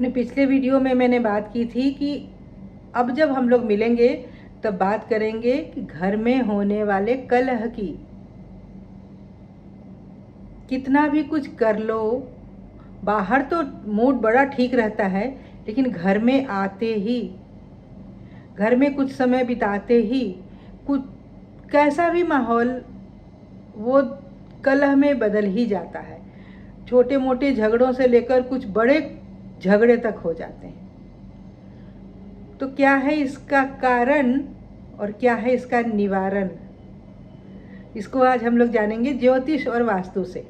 अपने पिछले वीडियो में मैंने बात की थी कि अब जब हम लोग मिलेंगे तब बात करेंगे कि घर में होने वाले कलह की। कितना भी कुछ कर लो, बाहर तो मूड बड़ा ठीक रहता है, लेकिन घर में आते ही, घर में कुछ समय बिताते ही कुछ कैसा भी माहौल वो कलह में बदल ही जाता है। छोटे मोटे झगड़ों से लेकर कुछ बड़े झगड़े तक हो जाते हैं। तो क्या है इसका कारण और क्या है इसका निवारण, इसको आज हम लोग जानेंगे ज्योतिष और वास्तु से।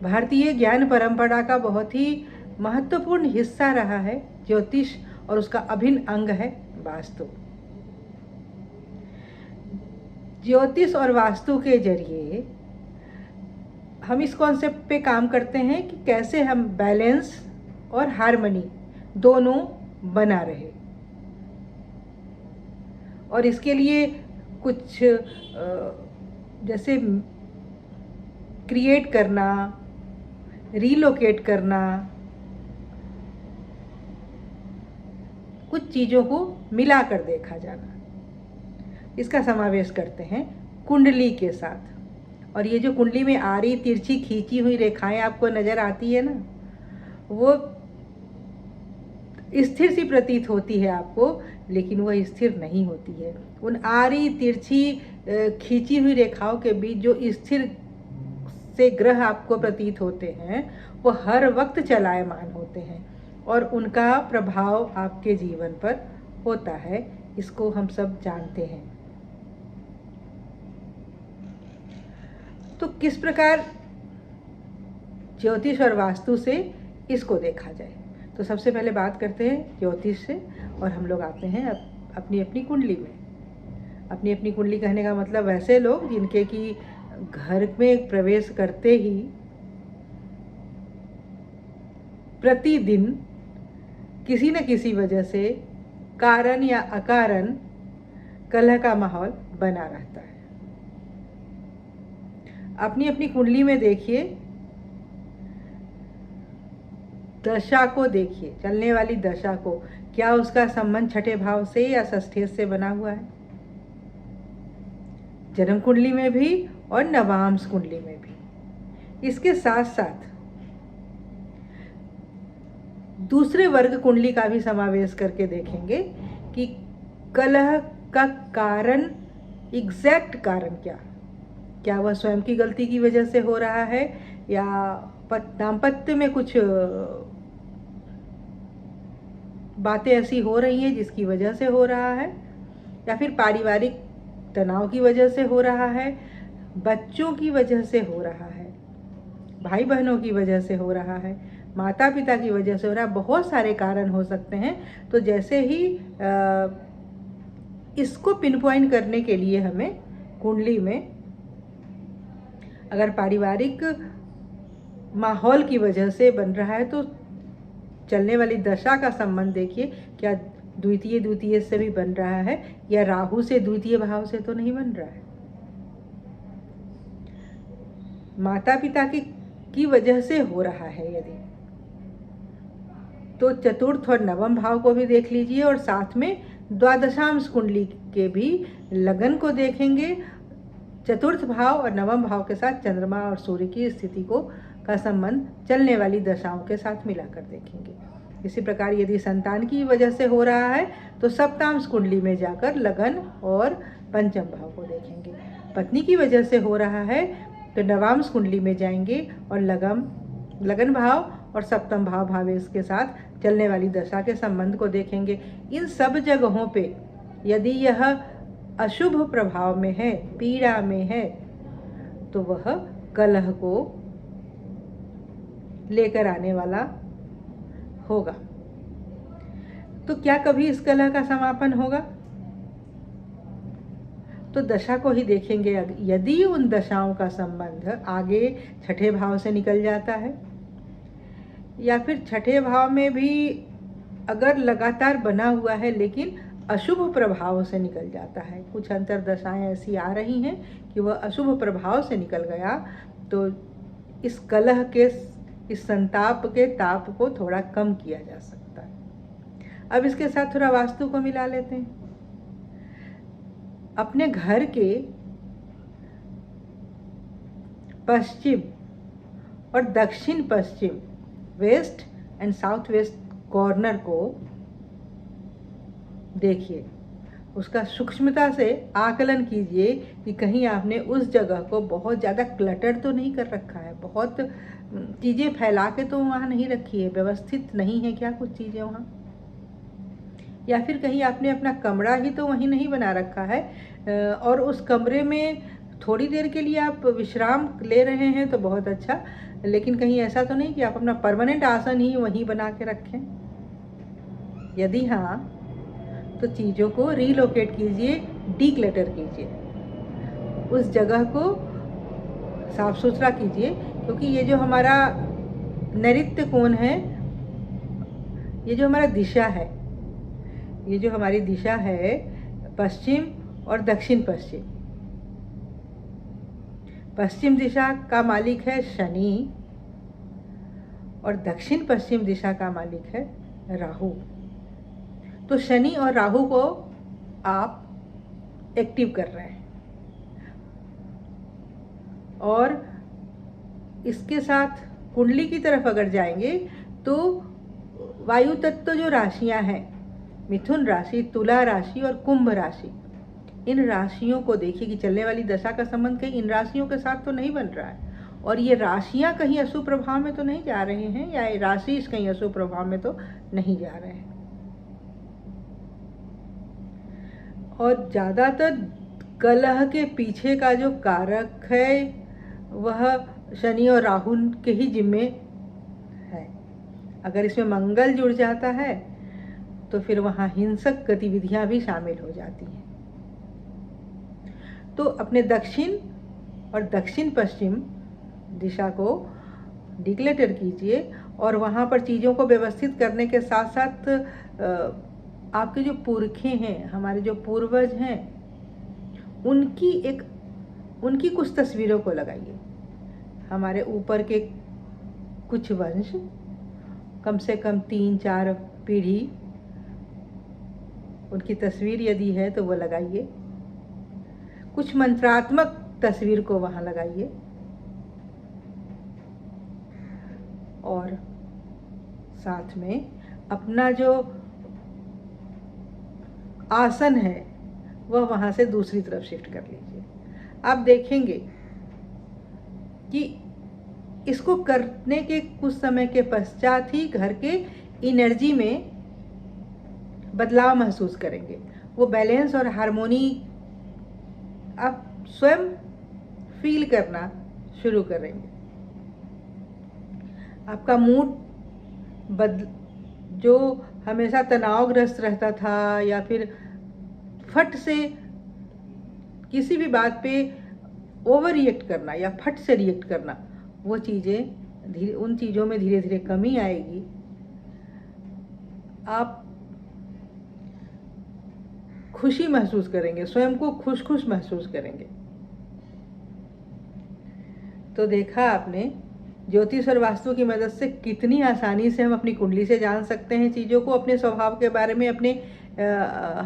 भारतीय ज्ञान परंपरा का बहुत ही महत्वपूर्ण हिस्सा रहा है ज्योतिष, और उसका अभिन्न अंग है वास्तु। ज्योतिष और वास्तु के जरिए हम इस कॉन्सेप्ट पे काम करते हैं कि कैसे हम बैलेंस और हार्मनी दोनों बना रहे, और इसके लिए कुछ जैसे क्रिएट करना, रीलोकेट करना, कुछ चीज़ों को मिलाकर देखा जाना, इसका समावेश करते हैं कुंडली के साथ। और ये जो कुंडली में आड़ी तिरछी खींची हुई रेखाएं आपको नज़र आती है ना, वो स्थिर सी प्रतीत होती है आपको, लेकिन वह स्थिर नहीं होती है। उन आड़ी तिरछी खींची हुई रेखाओं के बीच जो स्थिर से ग्रह आपको प्रतीत होते हैं, वो हर वक्त चलायमान होते हैं और उनका प्रभाव आपके जीवन पर होता है। इसको हम सब जानते हैं। तो किस प्रकार ज्योतिष और वास्तु से इसको देखा जाए, तो सबसे पहले बात करते हैं ज्योतिष से, और हम लोग आते हैं अपनी अपनी कुंडली में। अपनी अपनी कुंडली कहने का मतलब वैसे लोग जिनके कि घर में प्रवेश करते ही प्रतिदिन किसी न किसी वजह से, कारण या अकारण, कलह का माहौल बना रहता है। अपनी अपनी कुंडली में देखिए, दशा को देखिए, चलने वाली दशा को, क्या उसका संबंध छठे भाव से या षष्ठे से बना हुआ है, जन्म कुंडली में भी और नवांश कुंडली में भी। इसके साथ साथ दूसरे वर्ग कुंडली का भी समावेश करके देखेंगे कि कलह का कारण, एग्जैक्ट कारण क्या वह स्वयं की गलती की वजह से हो रहा है, या दाम्पत्य में कुछ बातें ऐसी हो रही हैं जिसकी वजह से हो रहा है, या फिर पारिवारिक तनाव की वजह से हो रहा है, बच्चों की वजह से हो रहा है, भाई बहनों की वजह से हो रहा है, माता पिता की वजह से हो रहा है। बहुत सारे कारण हो सकते हैं। तो जैसे ही इसको पिन पॉइंट करने के लिए हमें कुंडली में अगर पारिवारिक माहौल की वजह से बन रहा है, तो चलने वाली दशा का संबंध देखिए, क्या द्वितीय से भी बन रहा है, या राहु से द्वितीय भाव से तो नहीं बन रहा है। माता पिता की वजह से हो रहा है यदि, तो चतुर्थ और नवम भाव को भी देख लीजिए, और साथ में द्वादशांश कुंडली के भी लगन को देखेंगे। चतुर्थ भाव और नवम भाव के साथ चंद्रमा और सूर्य की स्थिति का संबंध चलने वाली दशाओं के साथ मिलाकर देखेंगे। इसी प्रकार यदि संतान की वजह से हो रहा है, तो सप्तांश कुंडली में जाकर लगन और पंचम भाव को देखेंगे। पत्नी की वजह से हो रहा है तो नवांश कुंडली में जाएंगे और लगन भाव और सप्तम भाव भावेश के साथ चलने वाली दशा के संबंध को देखेंगे। इन सब जगहों पे यदि यह अशुभ प्रभाव में है, पीड़ा में है, तो वह कलह को लेकर आने वाला होगा। तो क्या कभी इस कलह का समापन होगा? तो दशा को ही देखेंगे। यदि उन दशाओं का संबंध आगे छठे भाव से निकल जाता है, या फिर छठे भाव में भी अगर लगातार बना हुआ है लेकिन अशुभ प्रभाव से निकल जाता है, कुछ अंतर्दशाएं ऐसी आ रही हैं कि वह अशुभ प्रभाव से निकल गया, तो इस कलह के, इस संताप के ताप को थोड़ा कम किया जा सकता है। अब इसके साथ थोड़ा वास्तु को मिला लेते हैं। अपने घर के पश्चिम और दक्षिण पश्चिम, west and south west corner को देखिए, उसका सूक्ष्मता से आकलन कीजिए कि कहीं आपने उस जगह को बहुत ज़्यादा क्लटर तो नहीं कर रखा है, बहुत चीज़ें फैला के तो वहाँ नहीं रखी है, व्यवस्थित नहीं है क्या कुछ चीज़ें वहाँ, या फिर कहीं आपने अपना कमरा ही तो वहीं नहीं बना रखा है और उस कमरे में थोड़ी देर के लिए आप विश्राम ले रहे हैं तो बहुत अच्छा, लेकिन कहीं ऐसा तो नहीं कि आप अपना परमानेंट आसन ही वहीं बना के रखें। यदि हाँ, तो चीज़ों को रीलोकेट कीजिए, डीक्लटर कीजिए, उस जगह को साफ सुथरा कीजिए, क्योंकि ये जो हमारा नैऋत्य कोण है, ये जो हमारा दिशा है, ये जो हमारी दिशा है पश्चिम और दक्षिण पश्चिम, पश्चिम दिशा का मालिक है शनि और दक्षिण पश्चिम दिशा का मालिक है राहु। तो शनि और राहु को आप एक्टिव कर रहे हैं और इसके साथ कुंडली की तरफ अगर जाएंगे तो वायु तत्व जो राशियां हैं, मिथुन राशि, तुला राशि और कुंभ राशि, इन राशियों को देखिए कि चलने वाली दशा का संबंध कहीं इन राशियों के साथ तो नहीं बन रहा है, और ये राशियां कहीं अशुभ प्रभाव में तो नहीं जा रहे हैं, या ये राशि कहीं अशुभ प्रभाव में तो नहीं जा रहे हैं। और ज़्यादातर कलह के पीछे का जो कारक है वह शनि और राहु के ही जिम्मे है। अगर इसमें मंगल जुड़ जाता है तो फिर वहाँ हिंसक गतिविधियां भी शामिल हो जाती हैं। तो अपने दक्षिण और दक्षिण पश्चिम दिशा को डिक्लेटर कीजिए और वहाँ पर चीज़ों को व्यवस्थित करने के साथ साथ आपके जो पुरखे हैं, हमारे जो पूर्वज हैं, उनकी कुछ तस्वीरों को लगाइए। हमारे ऊपर के कुछ वंश, कम से कम 3-4 पीढ़ी, उनकी तस्वीर यदि है तो वो लगाइए। कुछ मंत्रात्मक तस्वीर को वहाँ लगाइए और साथ में अपना जो आसन है वह वहाँ से दूसरी तरफ शिफ्ट कर लीजिए। आप देखेंगे कि इसको करने के कुछ समय के पश्चात ही घर के एनर्जी में बदलाव महसूस करेंगे। वो बैलेंस और हार्मोनी आप स्वयं फील करना शुरू करेंगे। आपका मूड जो हमेशा तनावग्रस्त रहता था या फिर फट से किसी भी बात पे ओवर रिएक्ट करना या फट से रिएक्ट करना, वो चीज़ें उन चीज़ों में धीरे धीरे कमी आएगी। आप खुशी महसूस करेंगे, स्वयं को खुश महसूस करेंगे। तो देखा आपने ज्योतिष और वास्तु की मदद से कितनी आसानी से हम अपनी कुंडली से जान सकते हैं चीज़ों को, अपने स्वभाव के बारे में, अपने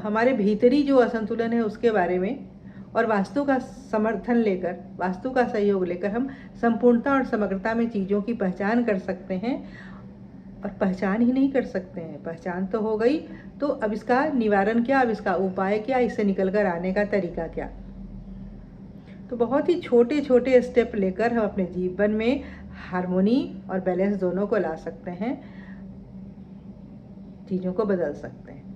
हमारे भीतरी जो असंतुलन है उसके बारे में, और वास्तु का समर्थन लेकर, वास्तु का सहयोग लेकर हम संपूर्णता और समग्रता में चीज़ों की पहचान कर सकते हैं। और पहचान ही नहीं कर सकते हैं, पहचान तो हो गई, तो अब इसका निवारण क्या, अब इसका उपाय क्या, इससे निकल कर आने का तरीका क्या। तो बहुत ही छोटे छोटे स्टेप लेकर हम अपने जीवन में हार्मोनी और बैलेंस दोनों को ला सकते हैं, चीज़ों को बदल सकते हैं।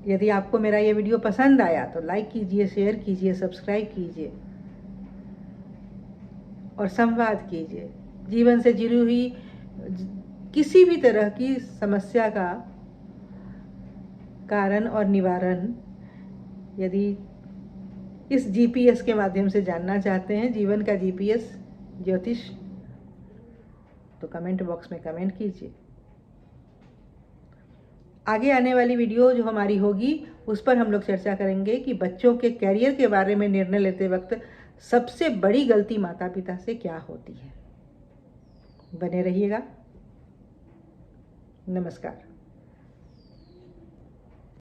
यदि आपको मेरा ये वीडियो पसंद आया तो लाइक कीजिए, शेयर कीजिए, सब्सक्राइब कीजिए और संवाद कीजिए। जीवन से जुड़ी हुई किसी भी तरह की समस्या का कारण और निवारण यदि इस जीपीएस के माध्यम से जानना चाहते हैं, जीवन का जीपीएस ज्योतिष, तो कमेंट बॉक्स में कमेंट कीजिए। आगे आने वाली वीडियो जो हमारी होगी उस पर हम लोग चर्चा करेंगे कि बच्चों के कैरियर के बारे में निर्णय लेते वक्त सबसे बड़ी गलती माता पिता से क्या होती है। बने रहिएगा। नमस्कार।